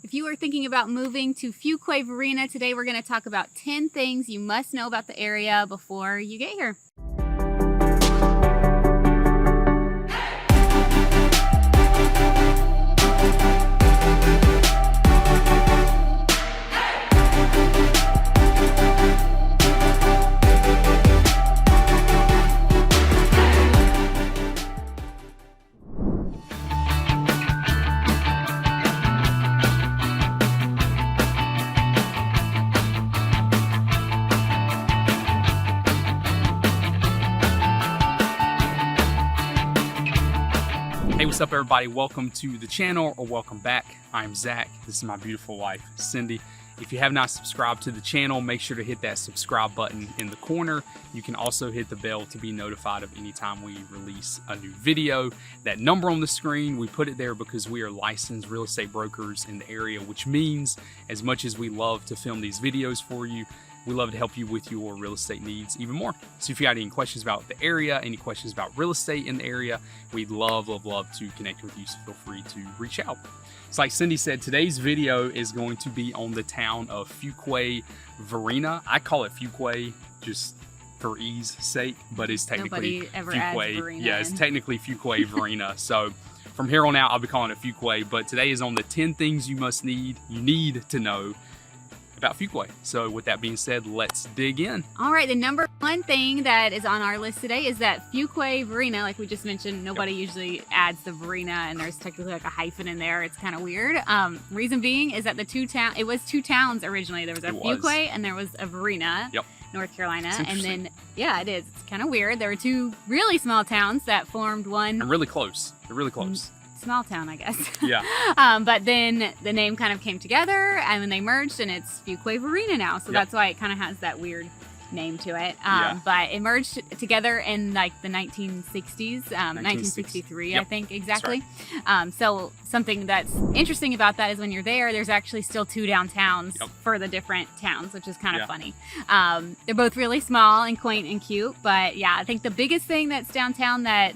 If you are thinking about moving to Fuquay-Varina, today we're going to talk about 10 things you must know about the area before you get here. Hey, what's up everybody? Welcome to the channel, or welcome back. I'm Zach. This is my beautiful wife, Cindy. If you have not subscribed to the channel, make sure to hit that subscribe button in the corner. You can also hit the bell to be notified of any time we release a new video. That number on the screen, we put it there because we are licensed real estate brokers in the area, which means as much as we love to film these videos for you, we love to help you with your real estate needs even more. So if you got any questions about the area, any questions about real estate in the area, we'd love to connect with you, so feel free to reach out. So like Cindy said, today's video is going to be on the town of Fuquay-Varina. I call it Fuquay just for ease sake, but it's technically Fuquay. Yeah, it's technically Fuquay-Varina. So from here on out, I'll be calling it Fuquay, but today is on the 10 things you need to know about Fuquay. So with that being said, let's dig in. All right, the number one thing that is on our list today is that Fuquay-Varina, like we just mentioned, nobody usually adds the Varina, and there's technically like a hyphen in there. It's kind of weird. Reason being is that it was two towns originally. There was a Fuquay and there was a Varina, North Carolina. And then, yeah, it is. It's kind of weird. There were two really small towns that formed one. And really close. They're really close. Small town, I guess. Yeah. But then the name kind of came together, and when they merged, and it's Fuquay-Varina now. So that's why it kind of has that weird name to it. But it merged together in like the 1960s, 1963, I think exactly. Right. So something that's interesting about that is when you're there's actually still two downtowns for the different towns, which is kind of funny. They're both really small and quaint and cute, but yeah, I think the biggest thing that's downtown that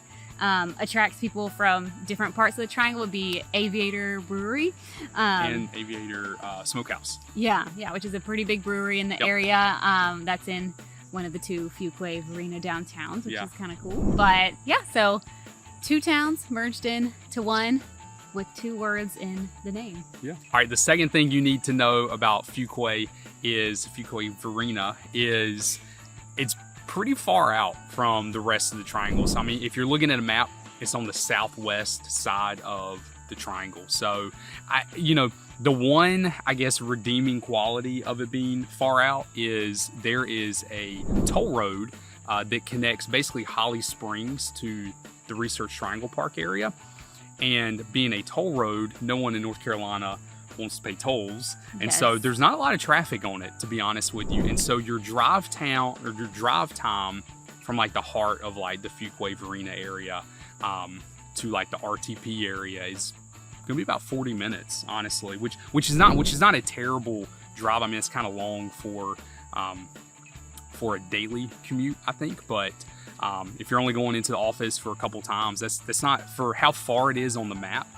attracts people from different parts of the triangle would be Aviator Brewery. And Aviator Smokehouse. Yeah, which is a pretty big brewery in the area. That's in one of the two Fuquay-Varina downtowns, which is kind of cool. But yeah, so two towns merged into one with two words in the name. Yeah. All right, the second thing you need to know about Fuquay-Varina is it's pretty far out from the rest of the triangle. So I mean, if you're looking at a map, it's on the southwest side of the triangle. So the one, I guess, redeeming quality of it being far out is there is a toll road that connects basically Holly Springs to the Research Triangle Park area. And being a toll road, no one in North Carolina wants to pay tolls, and so there's not a lot of traffic on it, to be honest with you. And so your drive time from like the heart of like the Fuquay-Varina area to like the RTP area is gonna be about 40 minutes, honestly, which is not a terrible drive. I mean, it's kind of long for a daily commute, I think, but if you're only going into the office for a couple times, that's not, for how far it is on the map.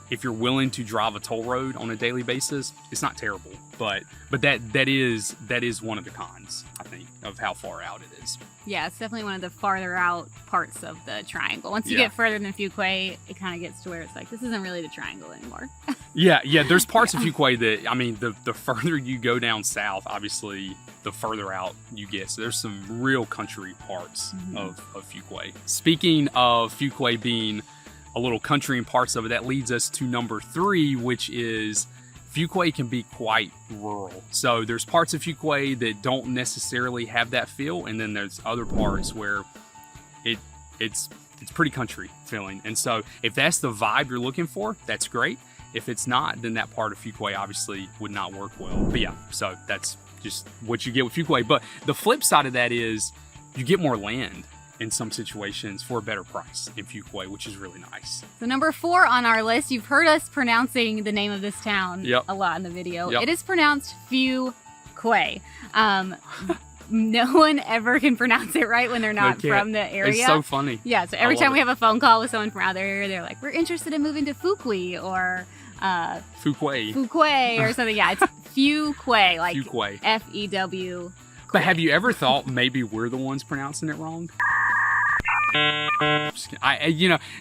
If you're willing to drive a toll road on a daily basis, it's not terrible, but that is one of the cons, I think, of how far out it is. Yeah, it's definitely one of the farther out parts of the triangle. Once you get further than Fuquay, it kind of gets to where it's like, this isn't really the triangle anymore. Yeah, there's parts of Fuquay that, I mean, the further you go down south, obviously, the further out you get. So there's some real country parts of Fuquay. Speaking of Fuquay being a little country in parts of it, that leads us to number 3, which is Fuquay can be quite rural. So there's parts of Fuquay that don't necessarily have that feel, and then there's other parts where it's pretty country feeling. And so if that's the vibe you're looking for, that's great. If it's not, then that part of Fuquay obviously would not work well. But yeah, so that's just what you get with Fuquay. But the flip side of that is you get more land in some situations for a better price in Fuquay, which is really nice. So number 4 on our list, you've heard us pronouncing the name of this town a lot in the video. It is pronounced Fyoo-kway. No one ever can pronounce it right when they're not from the area. It's so funny. Yeah, so every time we have a phone call with someone from out there, they're like, we're interested in moving to Fuquay, or Fuquay. Fuquay or something. Yeah, it's Fuquay, like Fuquay. F-E-W. But have you ever thought maybe we're the ones pronouncing it wrong?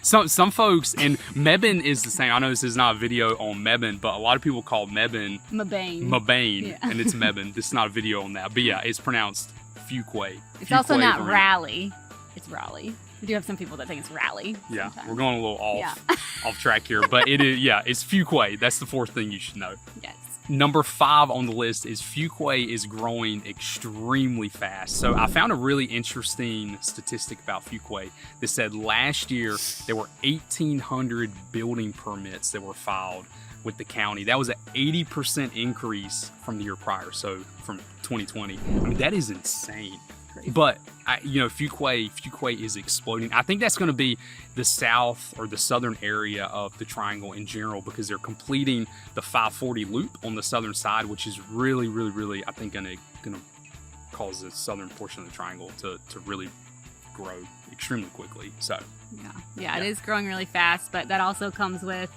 Some folks, and Mebane is the same. I know this is not a video on Mebane, but a lot of people call Mebane Mabane, and it's Mebane. This is not a video on that, but yeah, it's pronounced Fuquay. It's also not Raleigh. It's Raleigh. We do have some people that think it's Raleigh. Yeah, sometimes. we're going a little off track here, but it is. Yeah, it's Fuquay. That's the fourth thing you should know. Yes. Number 5 on the list is Fuquay is growing extremely fast. So I found a really interesting statistic about Fuquay that said last year there were 1,800 building permits that were filed with the county. That was an 80% increase from the year prior, so from 2020. I mean, that is insane. But Fuquay is exploding. I think that's going to be the south or the southern area of the triangle in general, because they're completing the 540 loop on the southern side, which is really, really, really, I think, going to cause the southern portion of the triangle to really grow extremely quickly. So yeah, it is growing really fast, but that also comes with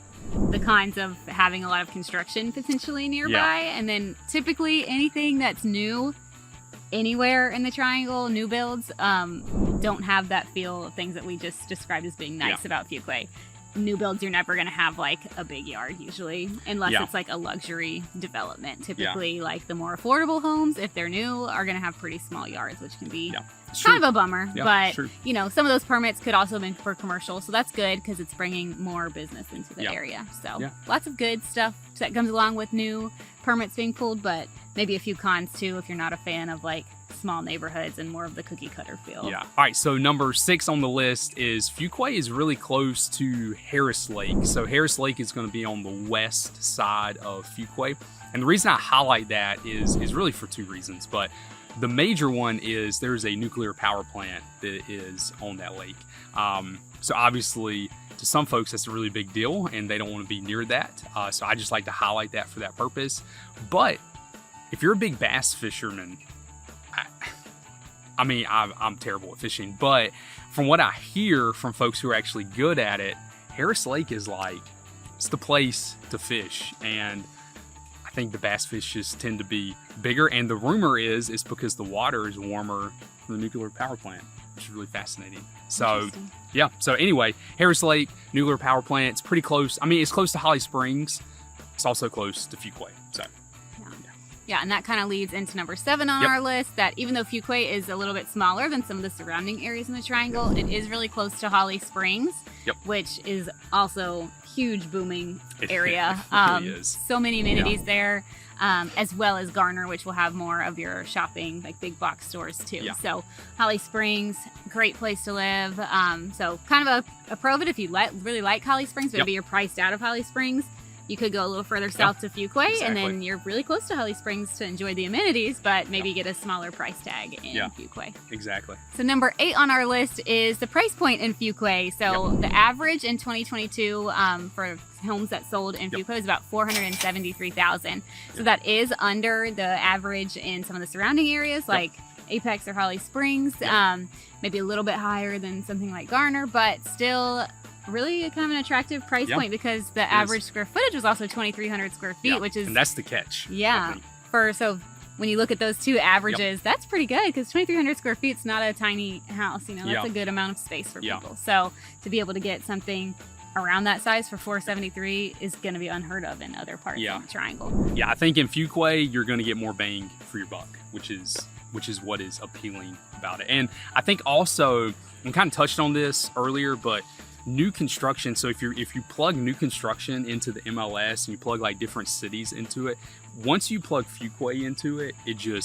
the kinds of having a lot of construction potentially nearby, and then typically anything that's new anywhere in the triangle, new builds, don't have that feel of things that we just described as being nice about Fuquay. New builds, you're never going to have like a big yard usually, unless it's like a luxury development. Typically, like the more affordable homes, if they're new, are going to have pretty small yards, which can be kind of a bummer. But some of those permits could also have been for commercial, so that's good because it's bringing more business into the area. So lots of good stuff that comes along with new permits being pulled, but maybe a few cons too if you're not a fan of like small neighborhoods and more of the cookie cutter feel. Yeah. All right. So number 6 on the list is Fuquay is really close to Harris Lake. So Harris Lake is going to be on the west side of Fuquay. And the reason I highlight that is really for 2 reasons. But the major one is there's a nuclear power plant that is on that lake. So obviously to some folks that's a really big deal and they don't want to be near that. So I just like to highlight that for that purpose. But if you're a big bass fisherman, I mean, I'm terrible at fishing, but from what I hear from folks who are actually good at it, Harris Lake is like, it's the place to fish. And I think the bass fish just tend to be bigger. And the rumor is it's because the water is warmer from the nuclear power plant, which is really fascinating. So, yeah. So anyway, Harris Lake, nuclear power plant, it's pretty close. I mean, it's close to Holly Springs. It's also close to Fuquay. So. Yeah, and that kind of leads into number 7 on our list, that even though Fuquay is a little bit smaller than some of the surrounding areas in the triangle, it is really close to Holly Springs, which is also huge booming area. It really is. So many amenities there, as well as Garner, which will have more of your shopping, like big box stores too. Yeah. So Holly Springs, great place to live. So kind of a pro of it if you really like Holly Springs, but maybe you're priced out of Holly Springs. You could go a little further south to Fuquay, and then you're really close to Holly Springs to enjoy the amenities, but maybe get a smaller price tag in Fuquay. Exactly. So number 8 on our list is the price point in Fuquay. So the average in 2022 for homes that sold in Fuquay is about $473,000. So that is under the average in some of the surrounding areas, like Apex or Holly Springs. Maybe a little bit higher than something like Garner, but still really kind of an attractive price point because the average square footage was also 2,300 square feet, which is... And that's the catch. Yeah. So when you look at those two averages, that's pretty good because 2,300 square feet is not a tiny house. That's a good amount of space for people. So to be able to get something around that size for $473 is going to be unheard of in other parts of the triangle. Yeah, I think in Fuquay, you're going to get more bang for your buck, which is what is appealing about it. And I think also, I kind of touched on this earlier, but new construction. So if you plug new construction into the MLS and you plug like different cities into it, once you plug Fuquay into it,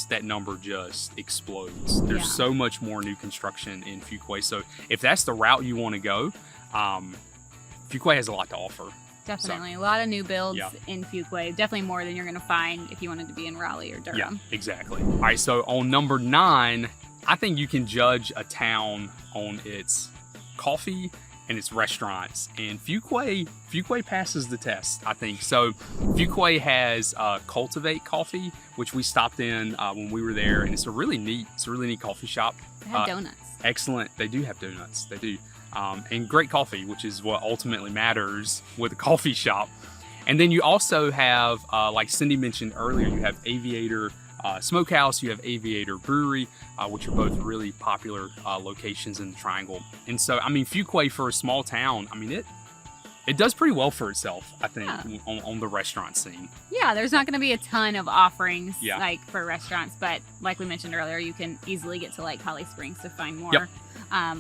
that number just explodes. There's so much more new construction in Fuquay. So if that's the route you want to go, Fuquay has a lot to offer. Definitely. A lot of new builds in Fuquay. Definitely more than you're going to find if you wanted to be in Raleigh or Durham. Yeah, exactly. All right, so on number 9, I think you can judge a town on its coffee and its restaurants, and Fuquay passes the test, I think. So Fuquay has Cultivate Coffee, which we stopped in when we were there, and it's a really neat coffee shop. They have donuts. Excellent. They do have donuts. They do. And great coffee, which is what ultimately matters with a coffee shop. And then you also have, like Cindy mentioned earlier, you have Aviator Smokehouse, you have Aviator Brewery, which are both really popular locations in the Triangle. And so, I mean, Fuquay for a small town, I mean, it does pretty well for itself, I think, on the restaurant scene. Yeah, there's not going to be a ton of offerings Yeah. for restaurants, but like we mentioned earlier, you can easily get to like Holly Springs to find more. Yep.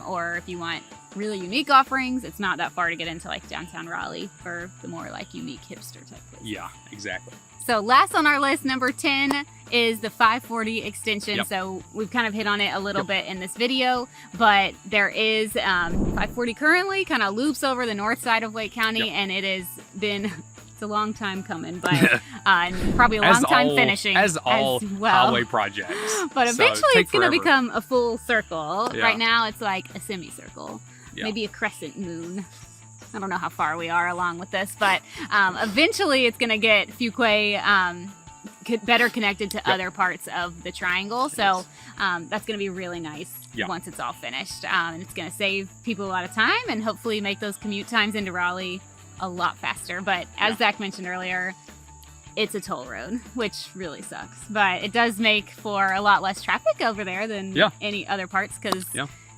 Or if you want really unique offerings, it's not that far to get into like downtown Raleigh for the more like unique hipster type places. Yeah, exactly. So last on our list, number 10 is the 540 extension. Yep. So we've kind of hit on it a little bit in this video, but there is 540 currently kind of loops over the north side of Lake County, and it has been, it's a long time coming, but and probably a long time finishing. As all well. highway projects. But eventually it's going to become a full circle. Yeah. Right now it's like a semicircle, maybe a crescent moon. I don't know how far we are along with this, but eventually it's going to get Fuquay better connected to other parts of the Triangle. So that's going to be really nice once it's all finished. And it's going to save people a lot of time and hopefully make those commute times into Raleigh a lot faster. But as Zach mentioned earlier, it's a toll road, which really sucks. But it does make for a lot less traffic over there than any other parts because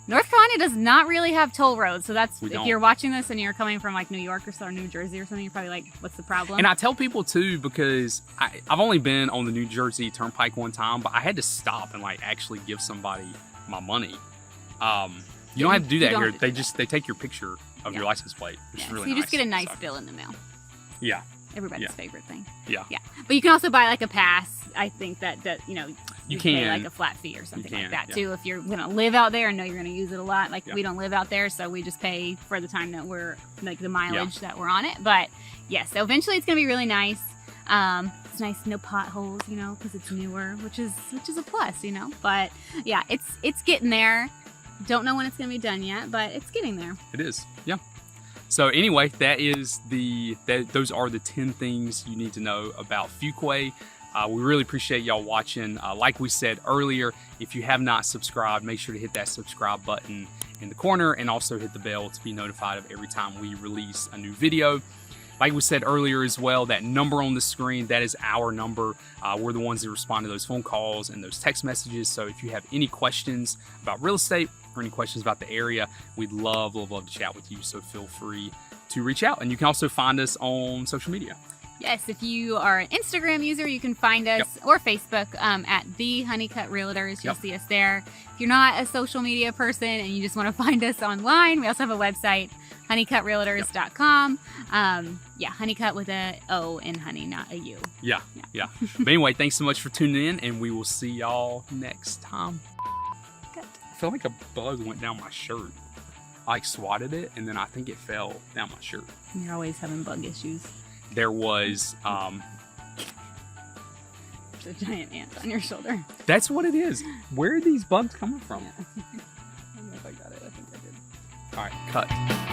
North Carolina does not really have toll roads, so that's if you're watching this and you're coming from like New York or New Jersey or something, you're probably like, "What's the problem?" And I tell people too because I've only been on the New Jersey Turnpike one time, but I had to stop and like actually give somebody my money. You don't have to do that here. They take your picture of your license plate, which is really so you nice. just get a nice bill in the mail. Yeah. Everybody's favorite thing. Yeah. But you can also buy like a pass. I think that you can pay like a flat fee or something like that too if you're gonna live out there and know you're gonna use it a lot. Like we don't live out there, so we just pay for the time that we're like the mileage that we're on it. But so eventually it's gonna be really nice. It's nice, no potholes, because it's newer, which is a plus, But yeah, it's getting there. Don't know when it's gonna be done yet, but it's getting there. It is, yeah. So anyway, those are the 10 things you need to know about Fuquay. We really appreciate y'all watching. Like we said earlier, if you have not subscribed, make sure to hit that subscribe button in the corner and also hit the bell to be notified of every time we release a new video. Like we said earlier as well, that number on the screen, that is our number. We're the ones that respond to those phone calls and those text messages. So if you have any questions about real estate or any questions about the area, we'd love to chat with you. So feel free to reach out. And you can also find us on social media. Yes, if you are an Instagram user, you can find us, or Facebook, at The Honeycut Realtors. You'll see us there. If you're not a social media person and you just want to find us online, we also have a website, honeycutrealtors.com. Honeycut with a O in honey, not a U. Yeah. But anyway, thanks so much for tuning in, and we will see y'all next time. Good. I feel like a bug went down my shirt. I like swatted it, and then I think it fell down my shirt. You're always having bug issues. There was There's a giant ant on your shoulder. That's what it is. Where are these bugs coming from? I don't know if I got it. I think I did. All right, cut.